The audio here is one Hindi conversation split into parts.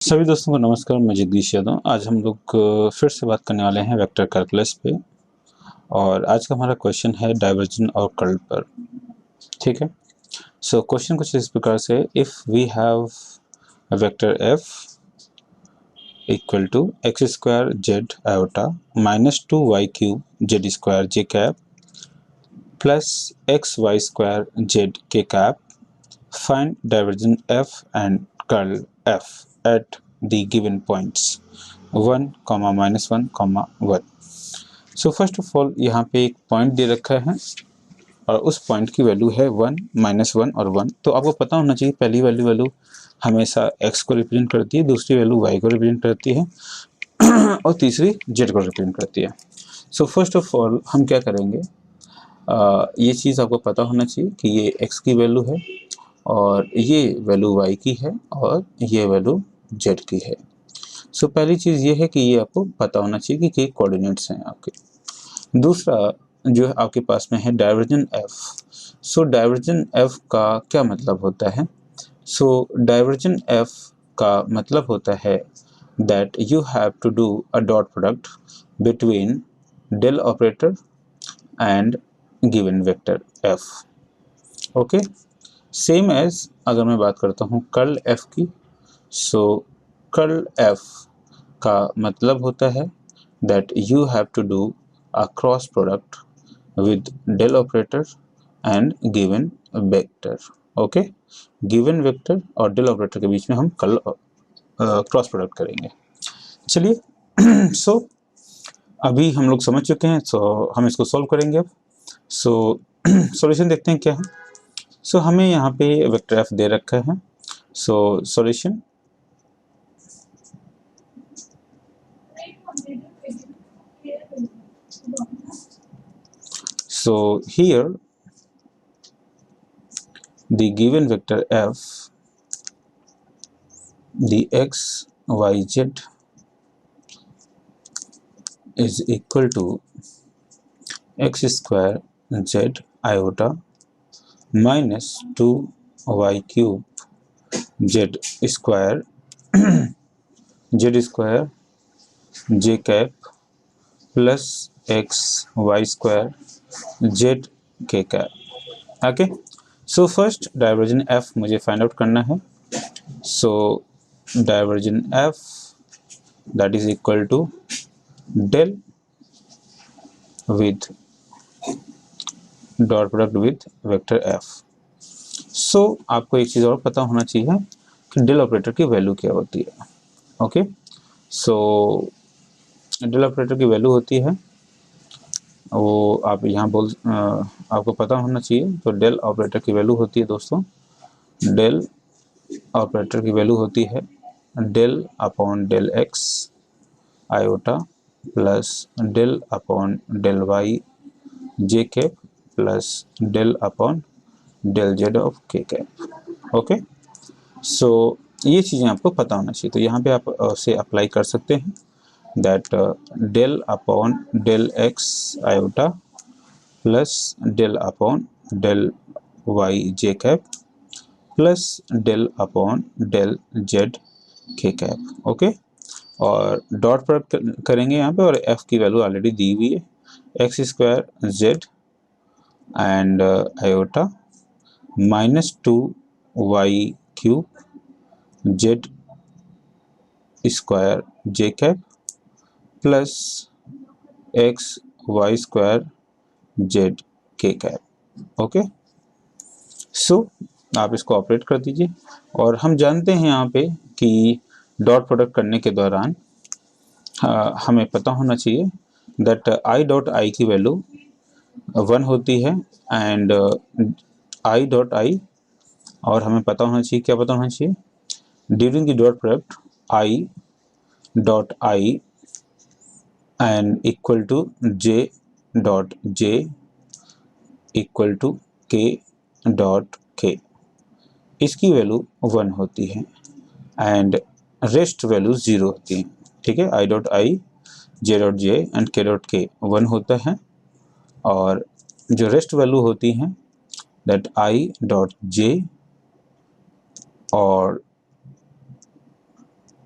सभी दोस्तों को नमस्कार। मैं जगदीश यादव। आज हम लोग फिर से बात करने वाले हैं वेक्टर कैलकुलस पे, और आज का हमारा क्वेश्चन है डाइवर्जन और कर्ल पर। ठीक है, सो क्वेश्चन कुछ इस प्रकार से, if we have vector F equal to X square Z iota minus 2y cube Z square J cap plus x Y square Z K cap, find divergence f and curl f at the given points 1, -1, 1। So first of all यहाँ पे एक पॉइंट दे रखा है और उस पॉइंट की वैल्यू है 1, -1 और 1। तो आपको पता होना चाहिए पहली वैल्यू हमेशा x को रिप्रेजेंट करती है, दूसरी वैल्यू y को रिप्रेजेंट करती है और तीसरी z को रिप्रेजेंट करती है। सो फर्स्ट ऑफ ऑल हम क्या करेंगे, ये चीज़ आपको पता होना चाहिए कि ये x की वैल्यू है और ये वैल्यू y की है और ये वैल्यू z की है। सो पहली चीज़ ये है कि ये आपको पता होना चाहिए कि कोऑर्डिनेट्स हैं आपके। दूसरा जो आपके पास में है डाइवर्जन f। सो डाइवर्जन f का क्या मतलब होता है? सो डाइवर्जन f का मतलब होता है that you have to do a dot product between del operator and given vector f। Okay, same as अगर मैं बात करता हूँ कर्ल f की, सो कर्ल f का मतलब होता है that you have to do a cross product with del operator and given vector. Okay, given vector और डेल ऑपरेटर के बीच में हम कर्ल क्रॉस प्रोडक्ट करेंगे। चलिए सो अभी हम लोग समझ चुके हैं, सो हम इसको सॉल्व करेंगे अब। सो सॉल्यूशन देखते हैं क्या है। सो हमें यहाँ पे वेक्टर एफ दे रखा है। So solution, so here the given vector f, the x y z is equal to x square z iota minus 2y cube z square z square j cap plus x y square z k cap। Okay, so first divergence f मुझे फाइंड आउट करना है। So divergence f that is equal to del with dot product with vector f। So आपको एक चीज़ और पता होना चाहिए कि डेल ऑपरेटर की वैल्यू क्या होती है। ओके, सो डेल ऑपरेटर की वैल्यू होती है वो आप यहाँ आपको पता होना चाहिए। तो डेल ऑपरेटर की वैल्यू होती है दोस्तों, डेल ऑपरेटर की वैल्यू होती है del upon del X iota plus del upon del Y J cap plus del upon del Z of K cap. Okay, so ये चीज़ें आपको पता होना चाहिए। तो यहाँ पे आप से अप्लाई कर सकते हैं that del upon del X iota plus del upon del Y J cap plus del upon del Z K cap. Okay, और डॉट प्रोडक्ट करेंगे यहाँ पे और f की वैल्यू ऑलरेडी दी हुई है, X square Z and iota minus 2y cube Z square J cap plus x Y square Z K cap. Okay, so आप इसको ऑपरेट कर दीजिए। और हम जानते हैं यहाँ पे कि डॉट प्रोडक्ट करने के दौरान हमें पता होना चाहिए दैट आई डॉट आई की वैल्यू 1 होती है एंड आई डॉट आई, और हमें पता होना चाहिए, क्या पता होना चाहिए, during the dot product I dot I and equal to J dot J equal to K dot K, इसकी वैल्यू 1 होती है एंड रेस्ट वैल्यू 0 होती है। ठीक है, आई dot I J dot J and के डॉट के 1 होता है, और जो रेस्ट वैल्यू होती हैं दैट आई डॉट जे और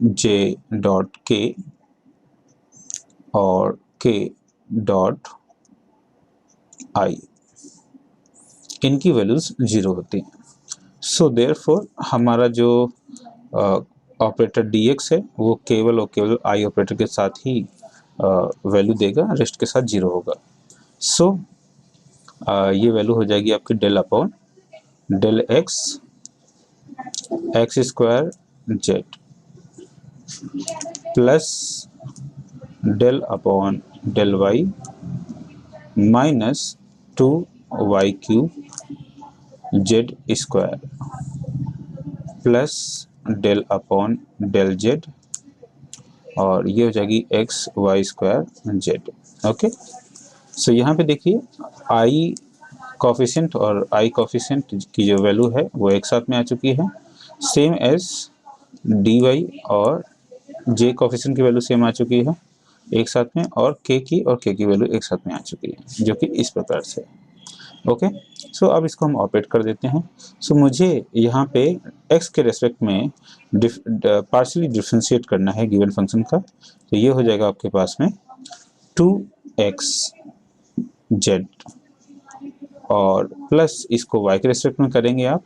जे डॉट के और के डॉट आई, इनकी वैल्यूज 0 होती हैं। सो देयरफॉर हमारा जो ऑपरेटर dx है वो केवल और केवल आई ऑपरेटर के साथ ही वैल्यू देगा, रेस्ट के साथ 0 होगा। सो ये वैल्यू हो जाएगी आपकी del upon del x square z plus del upon del y minus 2y cube Z square plus del upon del Z और ये हो जाएगी x Y square Z. Okay, so यहाँ पे देखिए आई कॉफिशेंट और आई कॉफिशेंट की जो वैल्यू है वो एक साथ में आ चुकी है, सेम एज डी वाई और जे कॉफिशेंट की वैल्यू सेम आ चुकी है एक साथ में, और के की वैल्यू एक साथ में आ चुकी है, जो कि इस प्रकार से। ओके, सो अब इसको हम ऑपरेट कर देते हैं। सो मुझे यहाँ पे x के रेस्पेक्ट में पार्शियली डिफ्रेंशिएट करना है गिवन फंक्शन का, तो ये हो जाएगा आपके पास में 2x जेड और प्लस इसको y के रेस्पेक्ट में करेंगे आप,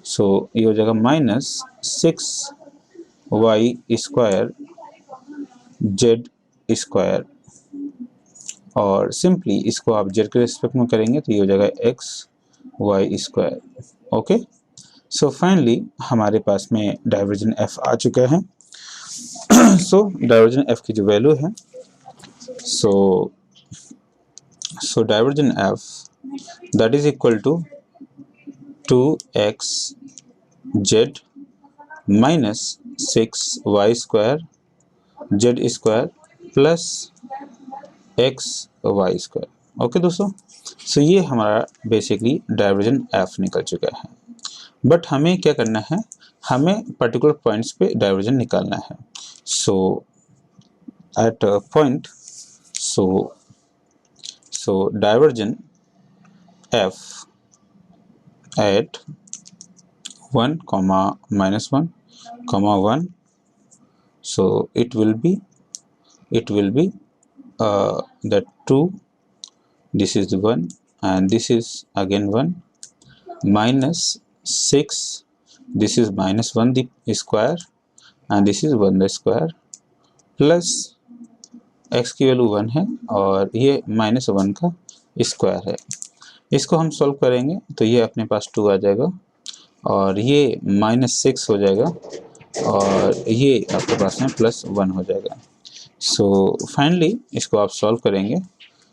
सो ये हो जाएगा minus 6y square z square और सिंपली इसको आप जेड के रेस्पेक्ट में करेंगे तो ये हो जाएगा X Y square. Okay, so finally हमारे पास में डाइवर्जन एफ आ चुका है। सो डाइवर्जन एफ की जो वैल्यू है, so divergence f that is equal to 2x z minus 6y square z square plus x Y square. Okay दोस्तों, सो ये हमारा बेसिकली डाइवर्जन एफ निकल चुका है। बट हमें क्या करना है, हमें पर्टिकुलर पॉइंट्स पे डाइवर्जन निकालना है। So at point so divergence f at 1, -1, 1, so it will be that 2, this is 1 and this is again 1, minus 6, this is -1 the square and this is 1 the square plus x की वैल्यू 1 है और ये -1 का स्क्वायर है। इसको हम सॉल्व करेंगे तो ये अपने पास 2 आ जाएगा और ये -6 हो जाएगा और ये आपके पास में +1 हो जाएगा। सो फाइनली इसको आप सॉल्व करेंगे,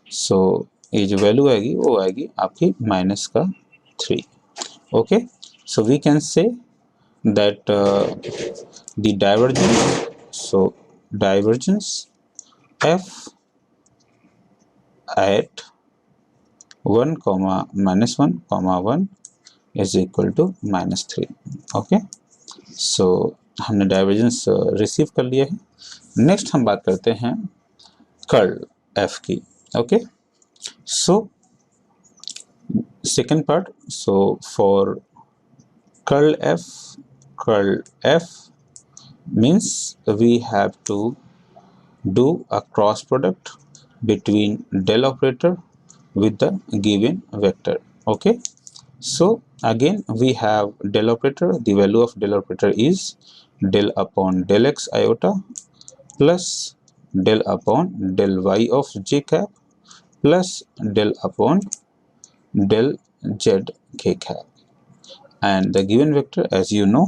सो ये जो वैल्यू आएगी वो आएगी आपकी -3। Okay, so we can say that the divergence, so divergence f at 1, -1, 1 is equal to -3। Okay, so हमने डाइवर्जेंस रिसीव कर लिया है। नेक्स्ट हम बात करते हैं कर्ल एफ की। Okay, so second part, so for curl F means we have to do a cross product between del operator with the given vector. Okay, so again we have del operator, the value of del operator is del upon del x iota plus del upon del y of j cap plus del upon del z k cap and the given vector, as you know,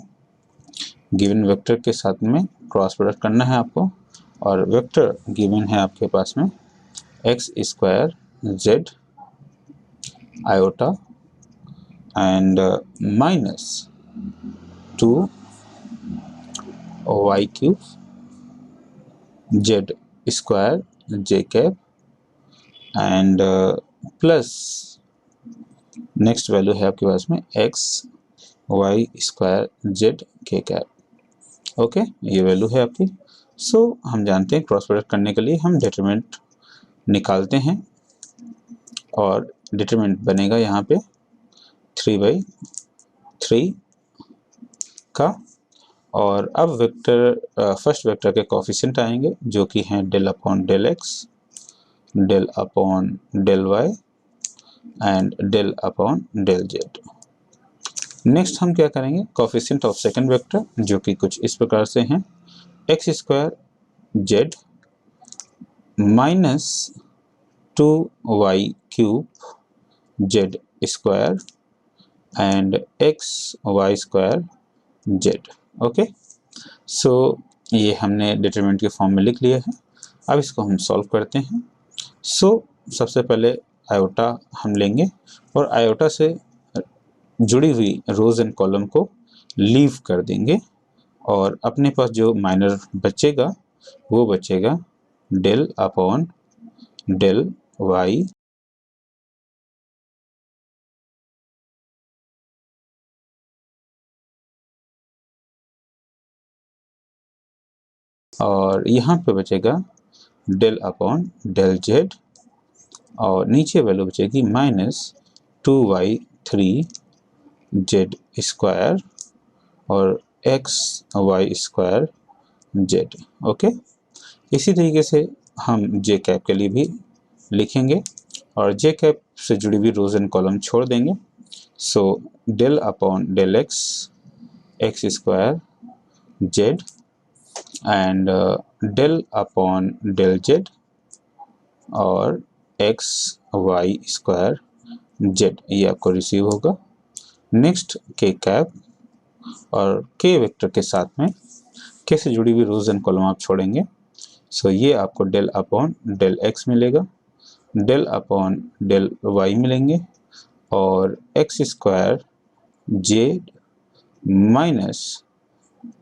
given vector के साथ में क्रॉस प्रोडक्ट करना है आपको और वेक्टर गिवन है आपके पास में X square Z iota and minus 2 Y cube Z square J cap and plus next value है आपके पास में X Y square Z K cap. Okay, ये वैल्यू है आपकी। सो हम जानते हैं क्रॉस प्रोडक्ट करने के लिए हम डिटरमिनेंट निकालते हैं और डिटरमिनेंट बनेगा यहाँ पे 3/3 का और अब वेक्टर फर्स्ट वेक्टर के कोफिशिएंट आएंगे जो कि हैं del upon del X, del upon del Y and del upon del Z. Next हम क्या करेंगे, कोफिशिएंट ऑफ सेकंड वेक्टर जो कि कुछ इस प्रकार से हैं, x square z minus 2y cube Z square and x Y square Z. Okay, so ये हमने डिटरमिनेंट के फॉर्म में लिख लिया है। अब इसको हम सॉल्व करते हैं। सबसे पहले आयोटा हम लेंगे और आयोटा से जुड़ी हुई रोज एंड कॉलम को लीव कर देंगे और अपने पास जो माइनर बचेगा वो बचेगा डेल अपॉन डेल वाई और यहाँ पे बचेगा डेल अपॉन डेल जेड और नीचे वैल्यू बचेगी -2y3 जेड स्क्वायर और X Y square Z. Okay, इसी तरीके से हम जे कैप के लिए भी लिखेंगे और जे कैप से जुड़ी हुई रोज एंड कॉलम छोड़ देंगे। Del upon del X X square Z and del upon del Z और एक्स वाई स्क्वायर जेड, ये आपको रिसीव होगा। नेक्स्ट के कैप और के वेक्टर के साथ में के से जुड़ी हुई रोज एंड कॉलम आप छोड़ेंगे। ये आपको डेल अपॉन डेल एक्स मिलेगा, डेल अपॉन डेल वाई मिलेंगे और x square z minus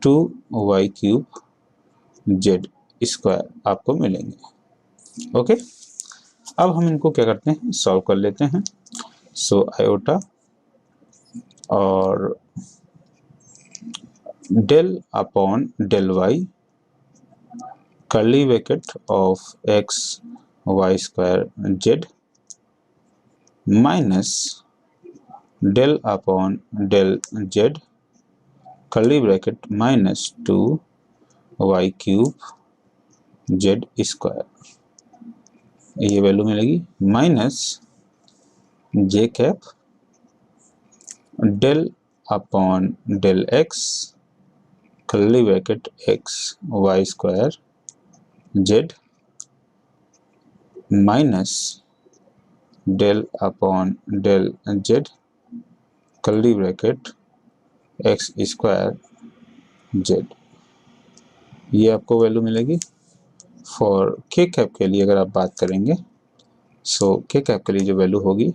2y cube Z square आपको मिलेंगे। ओके, अब हम इनको क्या करते हैं, सॉल्व कर लेते हैं। आयोटा और del upon del y curly bracket of x Y square z minus del upon del z curly bracket -2y cube Z square, ये वैल्यू मिलेगी minus j cap del upon del x curly bracket x Y square z minus del upon del z curly bracket x square Z, ये आपको वैल्यू मिलेगी। फॉर के कैप के लिए अगर आप बात करेंगे, के कैप के लिए जो वैल्यू होगी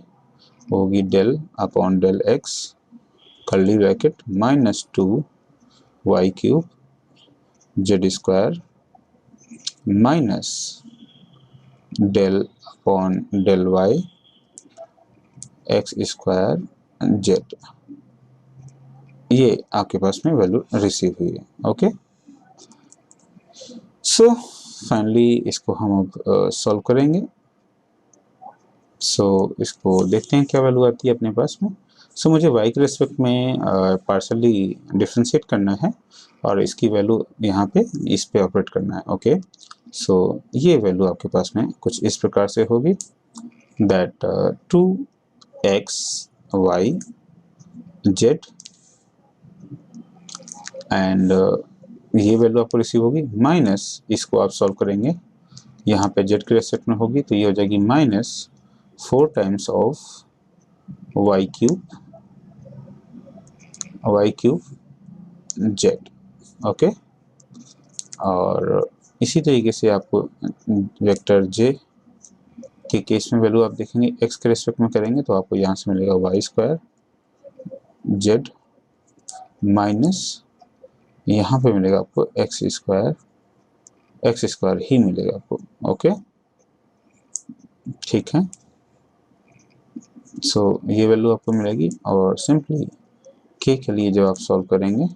वो होगी del upon del x curly bracket -2y cube Z square minus del upon del Y X square Z, ये आपके पास में वैल्यू रिसीव हुई है। ओके, फाइनली इसको हम अब सॉल्व करेंगे। इसको देखते हैं क्या वैल्यू आती है अपने पास में। मुझे y के रेस्पेक्ट में पार्शली डिफ्रेंशिएट करना है और इसकी वैल्यू यहाँ पे इस पे ऑपरेट करना है। ओके, ये वैल्यू आपके पास में कुछ इस प्रकार से होगी that 2x y z and ये वैल्यू आपको रिसीव होगी माइनस, इसको आप सॉल्व करेंगे यहाँ पे z के रेस्पेक्ट में होगी तो ये हो जाएगी -4 times of y cube Z. Okay, और इसी तरीके से आपको वेक्टर जे के केस में वैल्यू आप देखेंगे x के रेस्पेक्ट में करेंगे तो आपको यहाँ से मिलेगा वाई स्क्वायर जेड माइनस यहाँ पे मिलेगा आपको एक्स स्क्वायर ही मिलेगा आपको। ओके, ठीक है, ये वैल्यू आपको मिलेगी और सिंपली के लिए जब आप सॉल्व करेंगे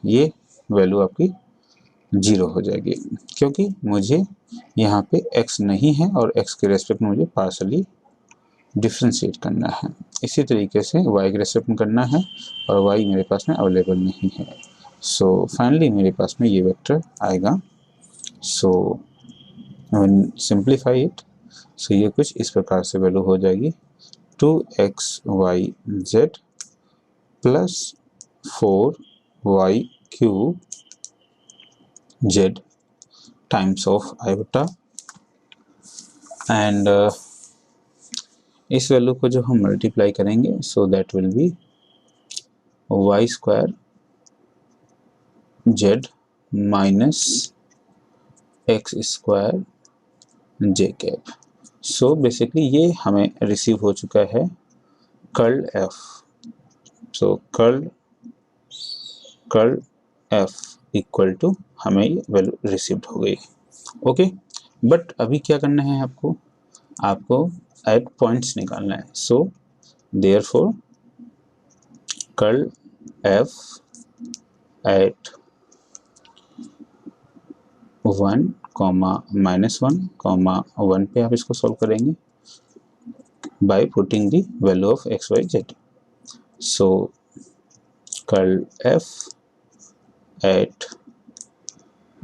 ये वैल्यू आपकी 0 हो जाएगी क्योंकि मुझे यहाँ पे x नहीं है और x के रेस्पेक्ट में मुझे पार्शली डिफ्रेंशिएट करना है। इसी तरीके से y के रेस्पेक्ट में करना है और y मेरे पास में अवेलेबल नहीं है। सो फाइनली मेरे पास में ये वेक्टर आएगा। So when simplify it, so ये कुछ इस प्रकार से वैल्यू हो जाएगी 2xyz plus 4y cube z times of iota. And इस वैल्यू को जो हम मल्टीप्लाई करेंगे so that will be y square z minus x square j cap. So basically ये हमें रिसीव हो चुका है curl f। So curl f equal to हमें ये वैल्यू रिसीव्ड हो गई। ओके, बट अभी क्या करना है आपको एट पॉइंट्स निकालना है। So therefore curl f at 1, -1, 1 पे आप इसको सॉल्व करेंगे by putting the value of x y z। So curl f at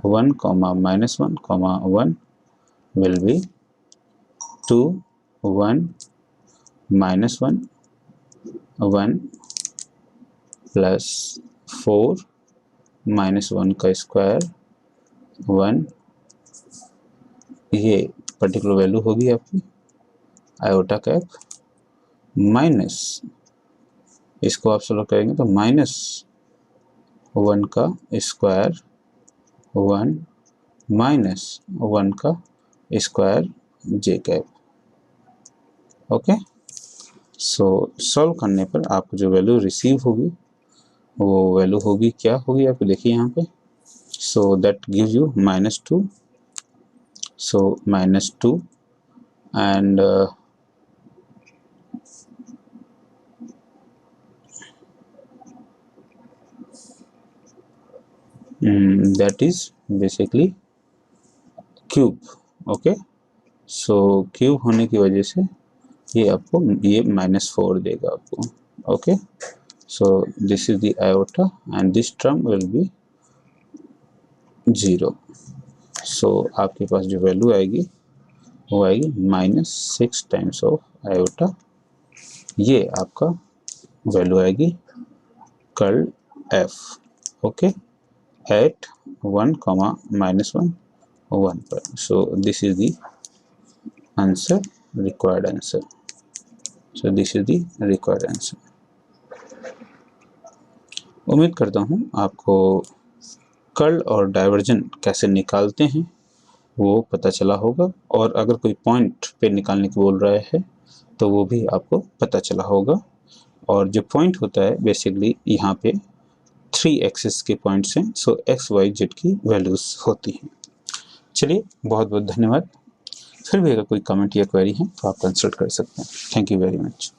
1, -1, 1 will be 2, 1, -1, 1 plus 4 -1 का स्क्वायर 1। ये पर्टिकुलर वैल्यू होगी आपकी आयोटा कैप, माइनस इसको आप सोल्व करेंगे तो -1 का स्क्वायर 1 -1 का स्क्वायर j कैप। ओके, सो सॉल्व करने पर आपको जो वैल्यू रिसीव होगी वो वैल्यू होगी, क्या होगी आपको देखिए यहाँ पे। So that gives you -2। So -2 and that is basically cube. Okay, so cube होने की वजह से ये आपको ये -4 देगा आपको। Okay, so this is the iota and this term will be 0। सो आपके पास जो वैल्यू आएगी वो आएगी -6 टाइम्स ऑफ आयोटा। ये आपका वैल्यू आएगी कर्ल f। ओके, एट 1, -1, 1 पर। So this is the answer, required answer. So this is the required answer. उम्मीद करता हूँ आपको कर्ल और डाइवर्जन कैसे निकालते हैं वो पता चला होगा, और अगर कोई पॉइंट पे निकालने को बोल रहा है तो वो भी आपको पता चला होगा। और जो पॉइंट होता है बेसिकली यहाँ पे 3 एक्सिस के पॉइंट्स हैं। सो x y z की वैल्यूज होती हैं। चलिए, बहुत बहुत धन्यवाद। फिर भी अगर कोई कमेंट या क्वेरी है तो आप कंसल्ट कर सकते हैं। Thank you very much.